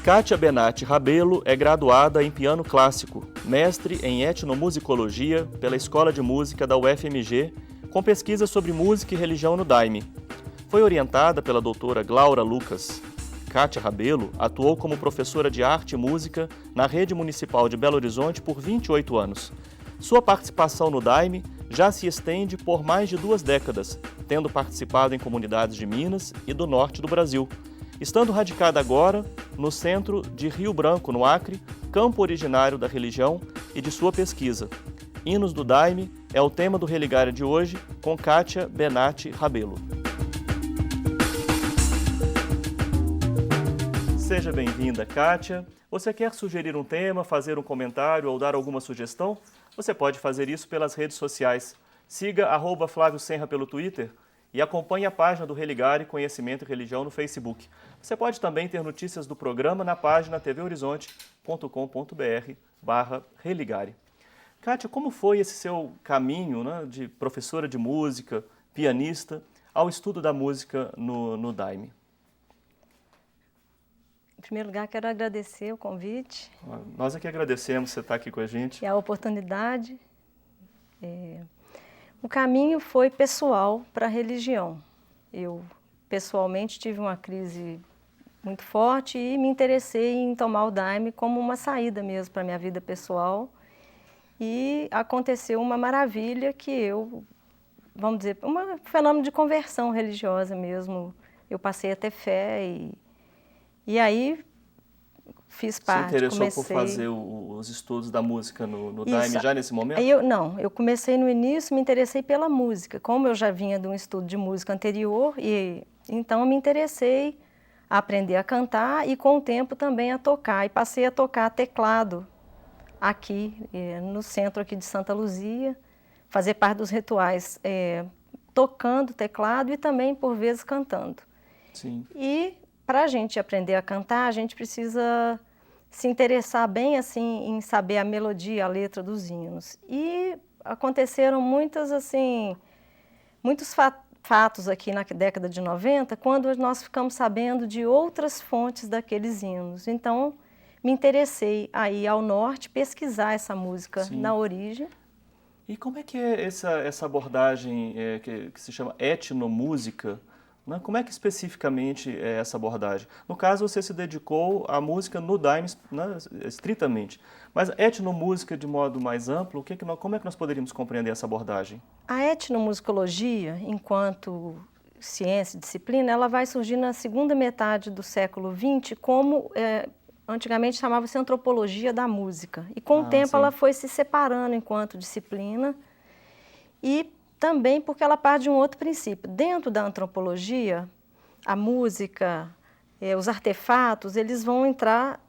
Kátia Benatti Rabelo é graduada em piano clássico, mestre em etnomusicologia pela Escola de Música da UFMG, com pesquisa sobre música e religião no Daime. Foi orientada pela doutora Glaura Lucas. Kátia Rabelo atuou como professora de arte e música na Rede Municipal de Belo Horizonte por 28 anos. Sua participação no Daime já se estende por mais de 2 décadas, tendo participado em comunidades de Minas e do norte do Brasil. Estando radicada agora no centro de Rio Branco, no Acre, campo originário da religião e de sua pesquisa. Hinos do Daime é o tema do Religária de hoje, com Kátia Benatti Rabelo. Seja bem-vinda, Kátia. Você quer sugerir um tema, fazer um comentário ou dar alguma sugestão? Você pode fazer isso pelas redes sociais. Siga @Flávio Senra pelo Twitter e acompanhe a página do Religare Conhecimento e Religião no Facebook. Você pode também ter notícias do programa na página tvhorizonte.com.br/Religare. Kátia, como foi esse seu caminho, né, de professora de música, pianista, ao estudo da música no Daime? Em primeiro lugar, quero agradecer o convite. Nós é que agradecemos você estar aqui com a gente. E a oportunidade. O caminho foi pessoal para a religião. Eu, pessoalmente, tive uma crise muito forte e me interessei em tomar o Daime como uma saída mesmo para a minha vida pessoal. E aconteceu uma maravilha que eu, vamos dizer, um fenômeno de conversão religiosa mesmo. Eu passei a ter fé e aí fiz parte. Você interessou por fazer os estudos da música no Daime já nesse momento? Eu comecei no início, me interessei pela música. Como eu já vinha de um estudo de música anterior, então eu me interessei a aprender a cantar e com o tempo também a tocar. E passei a tocar teclado aqui, no centro aqui de Santa Luzia, fazer parte dos rituais tocando teclado e também, por vezes, cantando. Sim. E para a gente aprender a cantar, a gente precisa se interessar bem assim em saber a melodia, a letra dos hinos. E aconteceram muitos fatos aqui na década de 90, quando nós ficamos sabendo de outras fontes daqueles hinos. Então, me interessei a ir ao norte, pesquisar essa música Sim. na origem. E como é que é essa abordagem que se chama etnomúsica? Né? Como é que especificamente é essa abordagem? No caso, você se dedicou à música no Daime, né, estritamente. Mas etnomúsica de modo mais amplo, como é que nós poderíamos compreender essa abordagem? A etnomusicologia, enquanto ciência e disciplina, ela vai surgir na segunda metade do século XX como, antigamente chamava-se antropologia da música. E com o tempo sim. ela foi se separando enquanto disciplina e também porque ela parte de um outro princípio. Dentro da antropologia, a música, os artefatos, eles vão entrar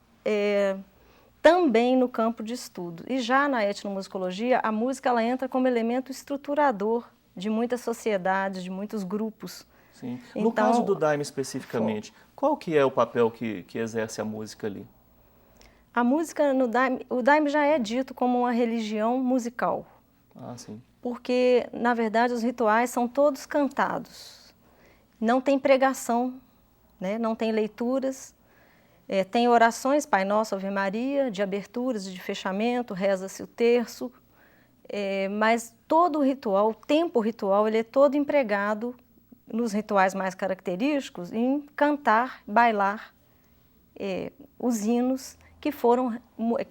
também no campo de estudo. E já na etnomusicologia, a música ela entra como elemento estruturador de muitas sociedades, de muitos grupos. Sim. No caso do Daime especificamente, qual que é o papel que exerce a música ali? A música no Daime, o Daime já é dito como uma religião musical. Sim. Porque, na verdade, os rituais são todos cantados. Não tem pregação, né? Não tem leituras. Tem orações, Pai Nosso, Ave Maria, de aberturas e de fechamento, reza-se o terço. Mas todo o ritual, o tempo ritual, ele é todo empregado nos rituais mais característicos em cantar, bailar os hinos que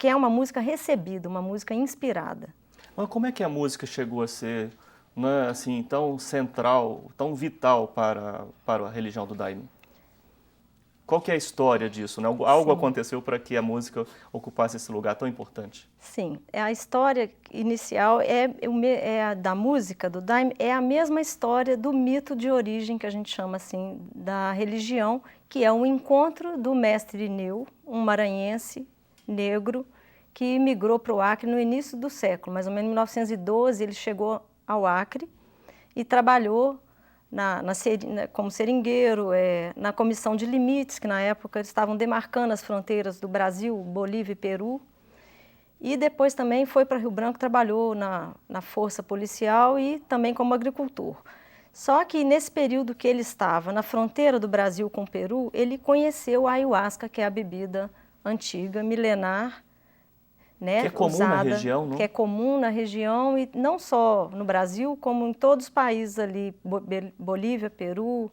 é uma música recebida, uma música inspirada. Mas como é que a música chegou a ser, né, assim, tão central, tão vital para a religião do Daime? Qual que é a história disso? Né? Algo aconteceu para que a música ocupasse esse lugar tão importante? Sim, a história inicial da música do Daime é a mesma história do mito de origem, que a gente chama assim, da religião, que é o encontro do mestre Irineu, um maranhense negro, que migrou para o Acre no início do século, mais ou menos em 1912, ele chegou ao Acre e trabalhou como seringueiro, na comissão de limites, que na época eles estavam demarcando as fronteiras do Brasil, Bolívia e Peru. E depois também foi para Rio Branco, trabalhou na força policial e também como agricultor. Só que nesse período que ele estava na fronteira do Brasil com o Peru, ele conheceu a ayahuasca, que é a bebida antiga, milenar, né, que é comum usada, na região, não? que é comum na região e não só no Brasil, como em todos os países ali, Bolívia, Peru,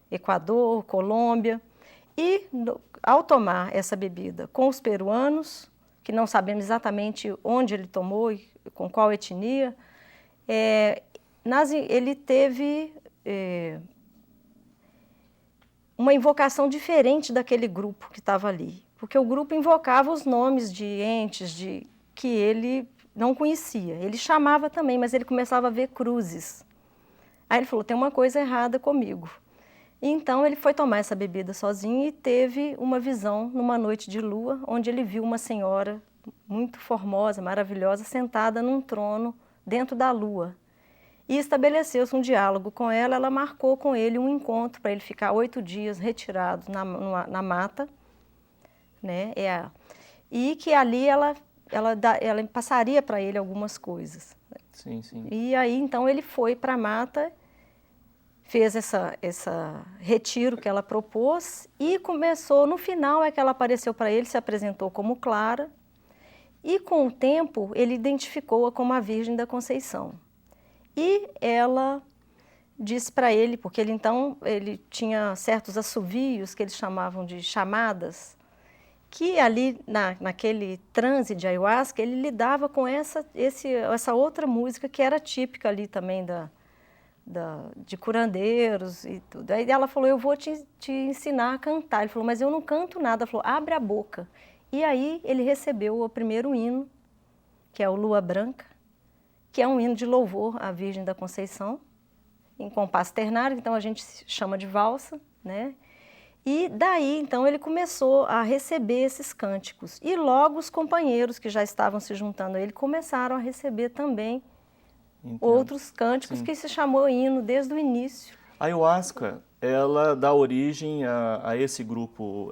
Equador, Colômbia. E ao tomar essa bebida com os peruanos, que não sabemos exatamente onde ele tomou e com qual etnia, ele teve uma invocação diferente daquele grupo que estava ali, porque o grupo invocava os nomes de entes que ele não conhecia. Ele chamava também, mas ele começava a ver cruzes. Aí ele falou, tem uma coisa errada comigo. Então ele foi tomar essa bebida sozinho e teve uma visão numa noite de lua, onde ele viu uma senhora muito formosa, maravilhosa, sentada num trono dentro da lua. E estabeleceu-se um diálogo com ela, ela marcou com ele um encontro para ele ficar 8 dias retirado na mata, né? E que ali ela passaria para ele algumas coisas. Sim, sim. E aí então ele foi para a mata, fez essa retiro que ela propôs e começou, no final é que ela apareceu para ele, se apresentou como Clara e com o tempo ele identificou-a como a Virgem da Conceição. E ela disse para ele, porque ele tinha certos assovios que eles chamavam de chamadas, que ali naquele transe de ayahuasca ele lidava com essa outra música que era típica ali também de curandeiros e tudo. Aí ela falou, eu vou te ensinar a cantar. Ele falou, mas eu não canto nada. Ela falou, abre a boca. E aí ele recebeu o primeiro hino, que é o Lua Branca, que é um hino de louvor à Virgem da Conceição, em compasso ternário, então a gente chama de valsa, né? E daí, então, ele começou a receber esses cânticos. E logo os companheiros que já estavam se juntando a ele começaram a receber também outros cânticos, que se chamou hino desde o início. A ayahuasca, ela dá origem a esse grupo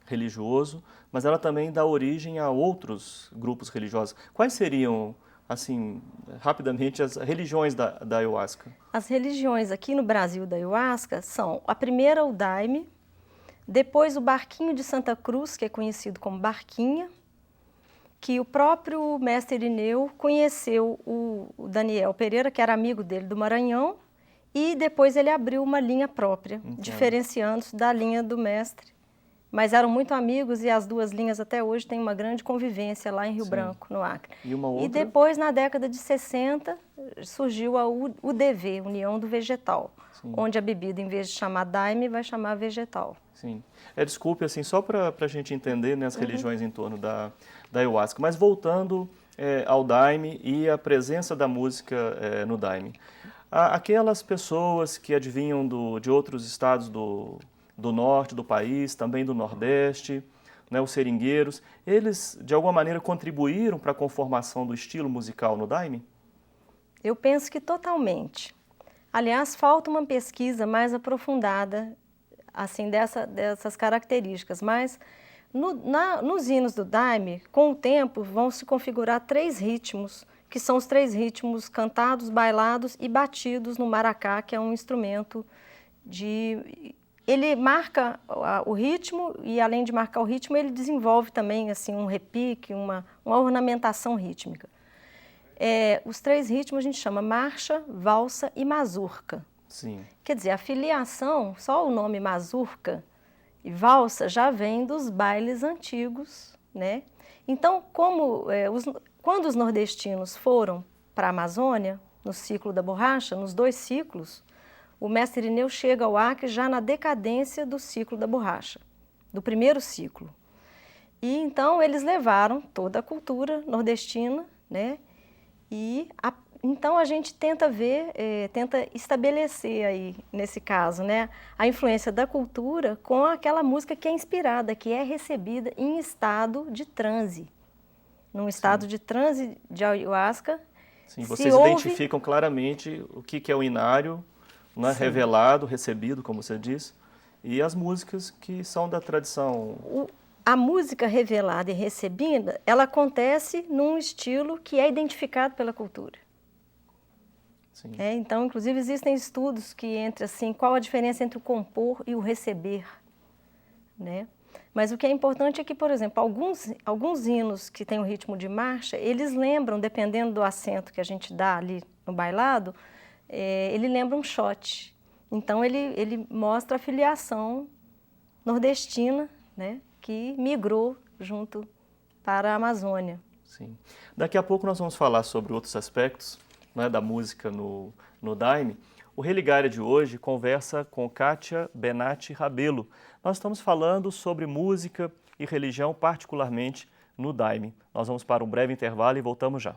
religioso, mas ela também dá origem a outros grupos religiosos. Quais seriam, assim, rapidamente, as religiões da ayahuasca? As religiões aqui no Brasil da ayahuasca são a primeira, o Daime, depois o Barquinho de Santa Cruz, que é conhecido como Barquinha, que o próprio mestre Irineu conheceu o Daniel Pereira, que era amigo dele do Maranhão, e depois ele abriu uma linha própria, diferenciando-se da linha do mestre. Mas eram muito amigos e as duas linhas até hoje têm uma grande convivência lá em Rio Branco, no Acre. E uma outra? E depois, na década de 60, surgiu a UDV, União do Vegetal, onde a bebida, em vez de chamar daime, vai chamar vegetal. Sim. Desculpe, assim, só para a gente entender, né, as religiões em torno da ayahuasca, mas voltando ao daime e a presença da música no daime. Aquelas pessoas que adivinham de outros estados do norte do país, também do nordeste, né, os seringueiros, eles de alguma maneira contribuíram para a conformação do estilo musical no daime? Eu penso que totalmente. Aliás, falta uma pesquisa mais aprofundada assim, dessas características, mas nos hinos do daime, com o tempo, vão se configurar 3 ritmos, que são os 3 ritmos cantados, bailados e batidos no maracá, que é um instrumento Ele marca o ritmo e, além de marcar o ritmo, ele desenvolve também assim, um repique, uma ornamentação rítmica. Os 3 ritmos a gente chama marcha, valsa e mazurca. Sim. Quer dizer, a filiação, só o nome mazurca e valsa já vem dos bailes antigos, né? Então, quando os nordestinos foram para a Amazônia, no ciclo da borracha, nos 2 ciclos, o mestre Irineu chega ao Acre já na decadência do ciclo da borracha, do primeiro ciclo. E então eles levaram toda a cultura nordestina, né? E então a gente tenta tenta estabelecer aí, nesse caso, né, a influência da cultura com aquela música que é inspirada, que é recebida em estado de transe. Num estado de transe de ayahuasca. Sim, vocês identificam claramente o que é o inário, né, revelado, recebido, como você disse, e as músicas que são da tradição. A música revelada e recebida, ela acontece num estilo que é identificado pela cultura. Sim. Então, inclusive, existem estudos que entre assim, qual a diferença entre o compor e o receber, né? Mas o que é importante é que, por exemplo, alguns hinos que têm o ritmo de marcha, eles lembram, dependendo do acento que a gente dá ali no bailado, ele lembra um shot. Então, ele mostra a filiação nordestina, né, que migrou junto para a Amazônia. Sim. Daqui a pouco nós vamos falar sobre outros aspectos, né, da música no Daime. O Religária de hoje conversa com Kátia Benatti Rabelo. Nós estamos falando sobre música e religião, particularmente no Daime. Nós vamos para um breve intervalo e voltamos já.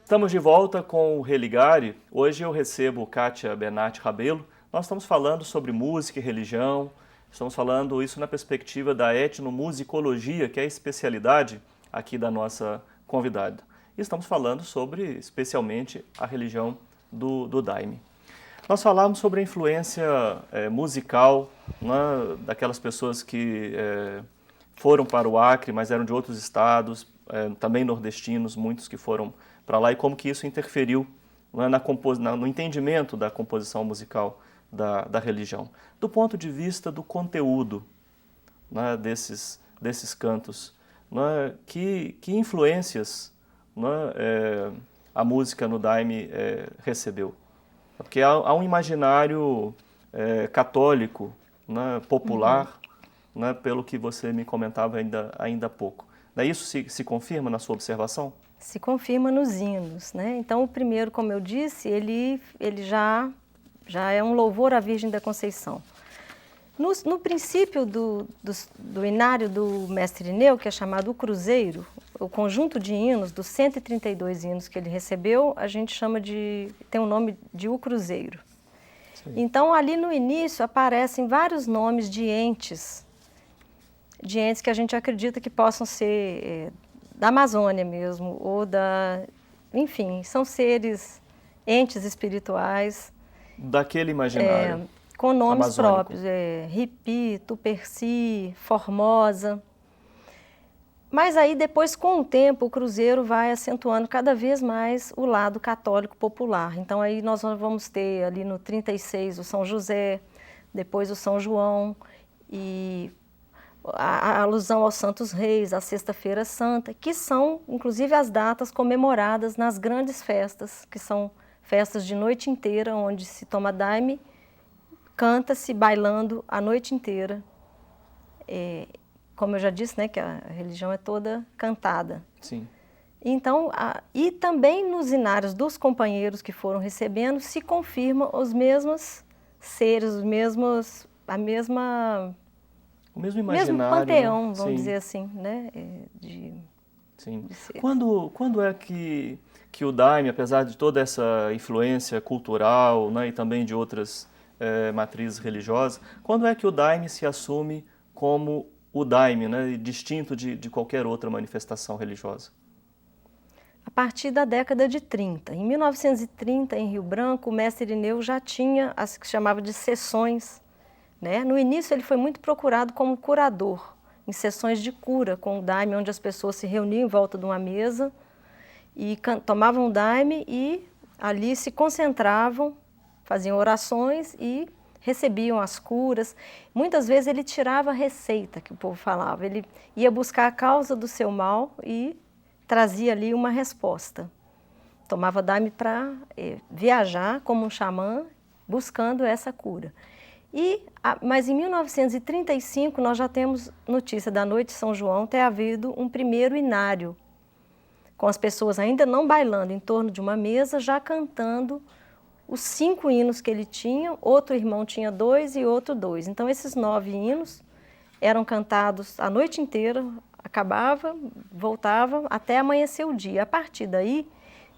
Estamos de volta com o Religare. Hoje eu recebo Kátia Benatti Rabelo. Nós estamos falando sobre música e religião, estamos falando isso na perspectiva da etnomusicologia, que é a especialidade aqui da nossa convidada. E estamos falando sobre, especialmente, a religião do Daime. Nós falamos sobre a influência musical, né, daquelas pessoas que foram para o Acre, mas eram de outros estados, também nordestinos, muitos que foram para lá, e como que isso interferiu, né, no entendimento da composição musical da religião. Do ponto de vista do conteúdo, né, desses cantos, né, que influências, né, a música no Daime recebeu? Porque há um imaginário católico, né, popular, né, pelo que você me comentava ainda há pouco. Daí isso se confirma na sua observação? Se confirma nos hinos, né? Então, o primeiro, como eu disse, ele já é um louvor à Virgem da Conceição. No princípio do inário do mestre Irineu, que é chamado o Cruzeiro, o conjunto de hinos, dos 132 hinos que ele recebeu, a gente tem o nome de o Cruzeiro. Sim. Então, ali no início aparecem vários nomes de entes que a gente acredita que possam ser da Amazônia mesmo, ou enfim, são entes espirituais. Daquele imaginário. Com nomes amazônico. Próprios, Ripi, Tuperci, Formosa. Mas aí depois, com o tempo, o Cruzeiro vai acentuando cada vez mais o lado católico popular. Então aí nós vamos ter ali no 36 o São José, depois o São João, e a alusão aos Santos Reis, a Sexta-feira Santa, que são, inclusive, as datas comemoradas nas grandes festas, que são festas de noite inteira, onde se toma daime, canta-se bailando a noite inteira. Como eu já disse, né, que a religião é toda cantada. Sim. Então, e também nos inários dos companheiros que foram recebendo, se confirmam os mesmos seres, o mesmo imaginário, mesmo panteão, né? vamos Sim. dizer assim, né? Sim. Quando é que o Daime, apesar de toda essa influência cultural, né, e também de outras matrizes religiosas, quando é que o Daime se assume como o Daime, né, distinto de qualquer outra manifestação religiosa? A partir da década de 30. Em 1930, em Rio Branco, o mestre Irineu já tinha as que chamava de sessões, né? No início ele foi muito procurado como curador, em sessões de cura com o daime, onde as pessoas se reuniam em volta de uma mesa e tomavam o daime e ali se concentravam, faziam orações e recebiam as curas. Muitas vezes ele tirava a receita que o povo falava, ele ia buscar a causa do seu mal e trazia ali uma resposta. Tomava daime para viajar como um xamã, buscando essa cura. Mas em 1935 nós já temos notícia da noite de São João ter havido um primeiro inário, com as pessoas ainda não bailando em torno de uma mesa, já cantando os 5 hinos que ele tinha, outro irmão tinha 2 e outro 2. Então esses 9 hinos eram cantados a noite inteira, acabava, voltava, até amanhecer o dia. A partir daí,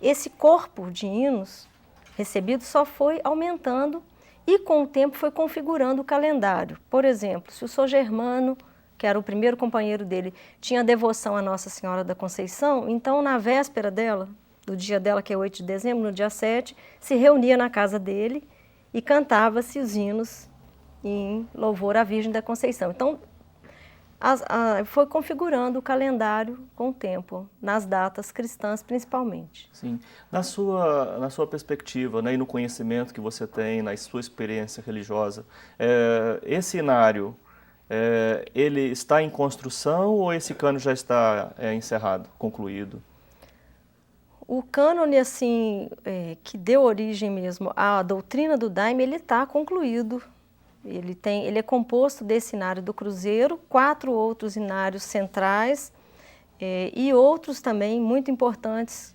esse corpo de hinos recebidos só foi aumentando e com o tempo foi configurando o calendário. Por exemplo, se o São Germano, que era o primeiro companheiro dele, tinha devoção à Nossa Senhora da Conceição, então na véspera dela, do dia dela, que é 8 de dezembro, no dia 7, se reunia na casa dele e cantava-se os hinos em louvor à Virgem da Conceição. Então, foi configurando o calendário com o tempo, nas datas cristãs principalmente. Sim. Na sua perspectiva, né, e no conhecimento que você tem, na sua experiência religiosa, esse inário, ele está em construção ou esse cânone já está encerrado, concluído? O cânone, assim, que deu origem mesmo à doutrina do Daime, ele está concluído. Ele é composto desse inário do Cruzeiro, 4 outros inários centrais e outros também muito importantes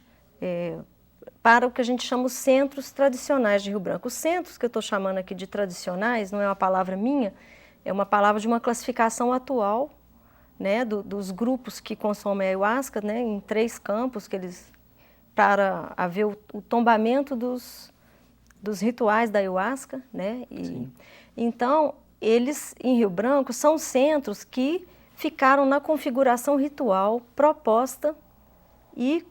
para o que a gente chama os centros tradicionais de Rio Branco. Os centros que eu estou chamando aqui de tradicionais, não é uma palavra minha, é uma palavra de uma classificação atual, né, dos grupos que consomem a ayahuasca, né, em 3 campos, para haver o tombamento dos rituais da ayahuasca, né? Então, eles em Rio Branco são centros que ficaram na configuração ritual proposta e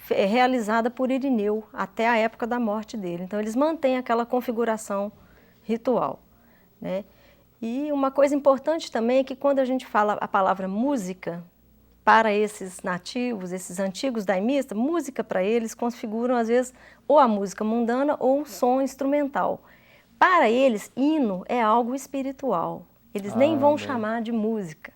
realizada por Irineu até a época da morte dele. Então, eles mantêm aquela configuração ritual, né? E uma coisa importante também é que quando a gente fala a palavra música, para esses nativos, esses antigos daimistas, música para eles configuram às vezes ou a música mundana ou um som instrumental. Para eles, hino é algo espiritual. Eles nem vão chamar de música.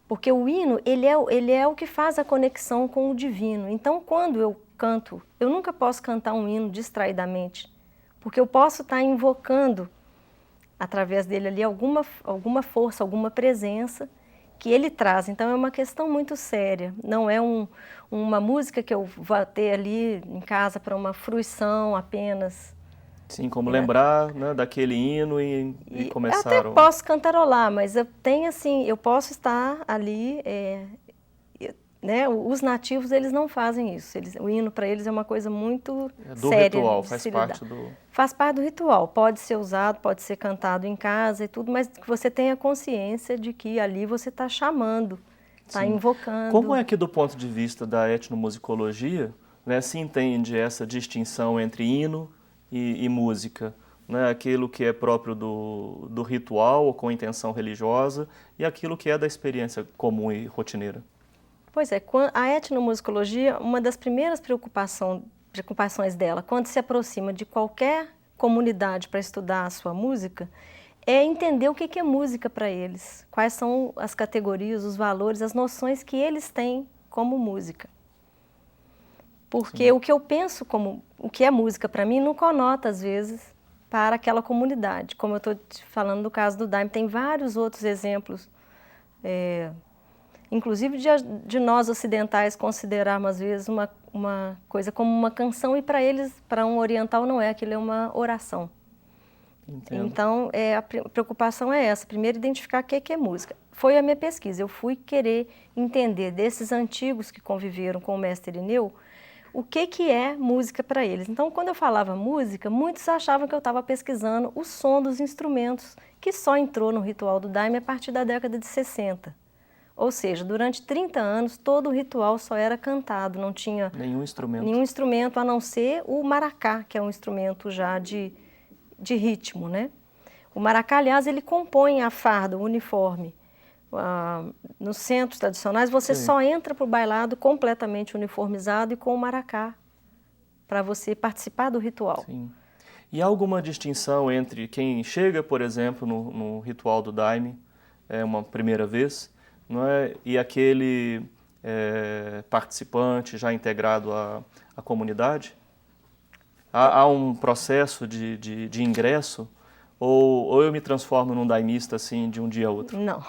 Porque o hino, ele é o que faz a conexão com o divino. Então, quando eu canto, eu nunca posso cantar um hino distraidamente. Porque eu posso estar invocando, através dele ali, alguma força, alguma presença que ele traz. Então, é uma questão muito séria. Não é uma música que eu vou ter ali em casa para uma fruição apenas. Sim, como lembrar, né, daquele hino e começar... Eu até posso cantarolar, mas eu posso estar ali, né, os nativos eles não fazem isso, o hino para eles é uma coisa muito séria. Do ritual, faz parte do... Faz parte do ritual, pode ser usado, pode ser cantado em casa e tudo, mas que você tenha consciência de que ali você está chamando, está invocando. Como é que do ponto de vista da etnomusicologia, né, se entende essa distinção entre hino e música, né? Aquilo que é próprio do ritual ou com intenção religiosa e aquilo que é da experiência comum e rotineira? Pois é, a etnomusicologia, uma das primeiras preocupações dela, quando se aproxima de qualquer comunidade para estudar a sua música, é entender o que é música para eles, quais são as categorias, os valores, as noções que eles têm como música. Porque o que eu penso como o que é música para mim não conota, às vezes, para aquela comunidade. Como eu estou te falando do caso do Daime, tem vários outros exemplos, inclusive de nós ocidentais considerarmos, às vezes, uma coisa como uma canção e para eles, para um oriental, não é, aquilo é uma oração. Entendo. Então, a preocupação é essa, primeiro identificar o que é música. Foi a minha pesquisa, eu fui querer entender desses antigos que conviveram com o mestre Irineu, o que é música para eles. Então, quando eu falava música, muitos achavam que eu estava pesquisando o som dos instrumentos, que só entrou no ritual do Daime a partir da década de 60. Ou seja, durante 30 anos, todo o ritual só era cantado, não tinha nenhum instrumento a não ser o maracá, que é um instrumento já de ritmo, né? O maracá, aliás, ele compõe a farda, o uniforme. Nos centros tradicionais, você só entra para o bailado completamente uniformizado e com o maracá, para você participar do ritual. Sim. E há alguma distinção entre quem chega, por exemplo, no ritual do Daime, uma primeira vez, não é? E aquele participante já integrado à comunidade? Há um processo de ingresso? Ou eu me transformo num daimista assim de um dia a outro? Não.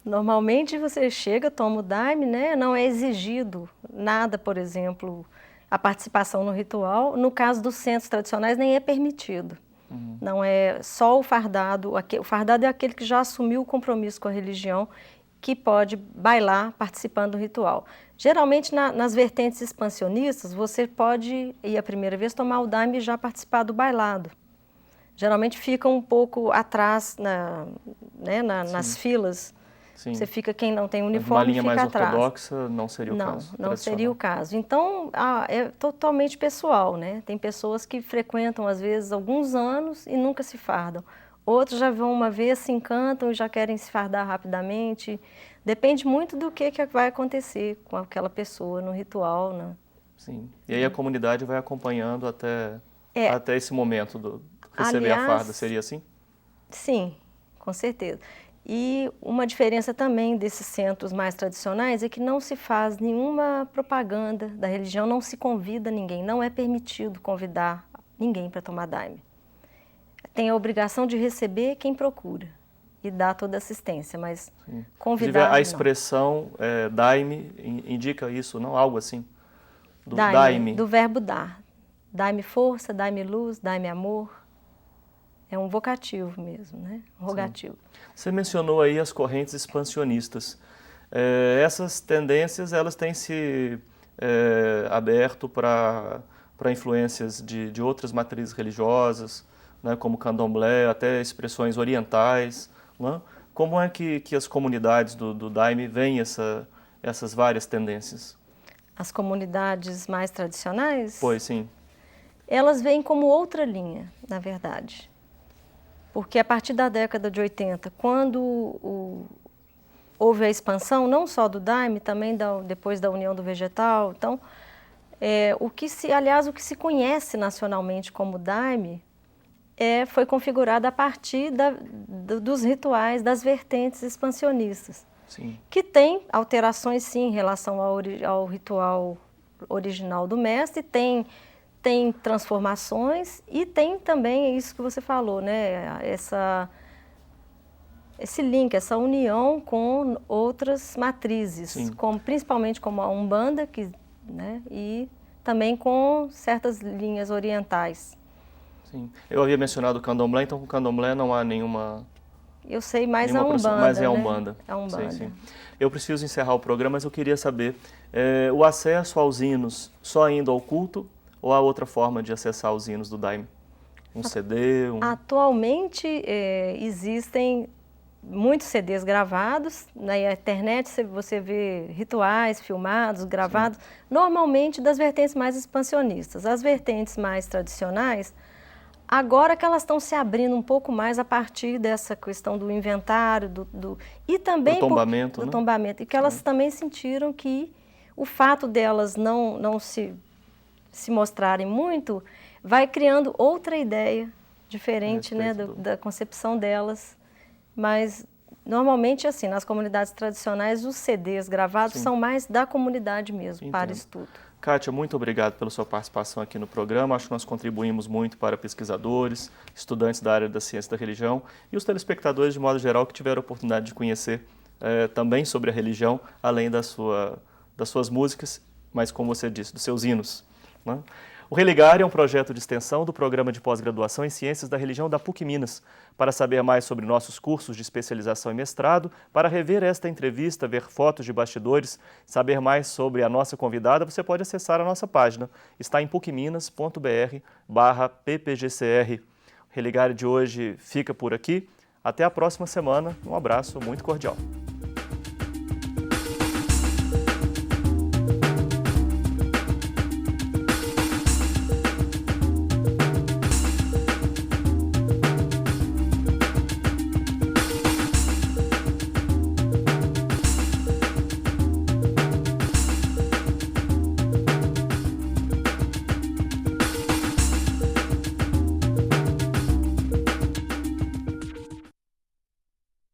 Normalmente você chega, toma o Daime, né? Não é exigido nada, por exemplo, a participação no ritual. No caso dos centros tradicionais, nem é permitido. Não é só o fardado. O fardado é aquele que já assumiu o compromisso com a religião, que pode bailar participando do ritual. Geralmente, nas vertentes expansionistas, você pode ir a primeira vez, tomar o Daime e já participar do bailado. Geralmente fica um pouco atrás nas filas Sim. Você fica, quem não tem uniforme, uma linha fica mais atrás. ortodoxa não seria o caso? Não seria o caso. Então, é totalmente pessoal, né? Tem pessoas que frequentam, às vezes, alguns anos e nunca se fardam. Outros já vão uma vez, se encantam e já querem se fardar rapidamente. Depende muito do que vai acontecer com aquela pessoa no ritual, né? Sim. E aí a comunidade vai acompanhando até esse momento do receber a farda, seria assim? Sim, com certeza. E uma diferença também desses centros mais tradicionais é que não se faz nenhuma propaganda da religião, não se convida ninguém, não é permitido convidar ninguém para tomar daime. Tem a obrigação de receber quem procura e dar toda a assistência, mas convidar a expressão daime indica isso, não? Algo assim? Do daime. Do verbo dar. Daime força, daime luz, daime amor. É um vocativo mesmo, né? Um rogativo. Sim. Você mencionou aí as correntes expansionistas. Essas tendências, elas têm se aberto para influências de outras matrizes religiosas, né, como candomblé, até expressões orientais. Né? Como é que as comunidades do daime veem essas várias tendências? As comunidades mais tradicionais? Pois, sim. Elas veem como outra linha, na verdade. Porque a partir da década de 80, quando houve a expansão, não só do daime, também depois da União do Vegetal, então, o que se conhece nacionalmente como daime foi configurado a partir dos rituais, das vertentes expansionistas. Sim. Que tem alterações, sim, em relação ao ritual original do mestre, tem transformações e tem também isso que você falou, né? Esse link, essa união com outras matrizes, principalmente como a Umbanda, né? E também com certas linhas orientais. Sim. Eu havia mencionado o candomblé, então com o candomblé não há nenhuma... Eu sei mais a Umbanda, mas é a né? Umbanda. É a Umbanda. Sim. Eu preciso encerrar o programa, mas eu queria saber, o acesso aos hinos só indo ao culto ou há outra forma de acessar os hinos do daime? Um CD? Atualmente existem muitos CDs gravados, na internet você vê rituais filmados, gravados, normalmente das vertentes mais expansionistas. As vertentes mais tradicionais, agora que elas estão se abrindo um pouco mais a partir dessa questão do inventário, e também do tombamento, do tombamento, e que elas também sentiram que o fato delas não se mostrarem muito, vai criando outra ideia diferente, né, da concepção delas. Mas, normalmente, assim, nas comunidades tradicionais, os CDs gravados são mais da comunidade mesmo, para estudo. Kátia, muito obrigado pela sua participação aqui no programa. Acho que nós contribuímos muito para pesquisadores, estudantes da área da ciência da religião e os telespectadores, de modo geral, que tiveram a oportunidade de conhecer também sobre a religião, além das suas músicas, mas, como você disse, dos seus hinos. Né? O Religar é um projeto de extensão do Programa de Pós-Graduação em Ciências da Religião da PUC Minas. Para saber mais sobre nossos cursos de especialização e mestrado, para rever esta entrevista, ver fotos de bastidores, saber mais sobre a nossa convidada, você pode acessar a nossa página. Está em pucminas.br/ppgcr. O Religar de hoje fica por aqui. Até a próxima semana. Um abraço muito cordial.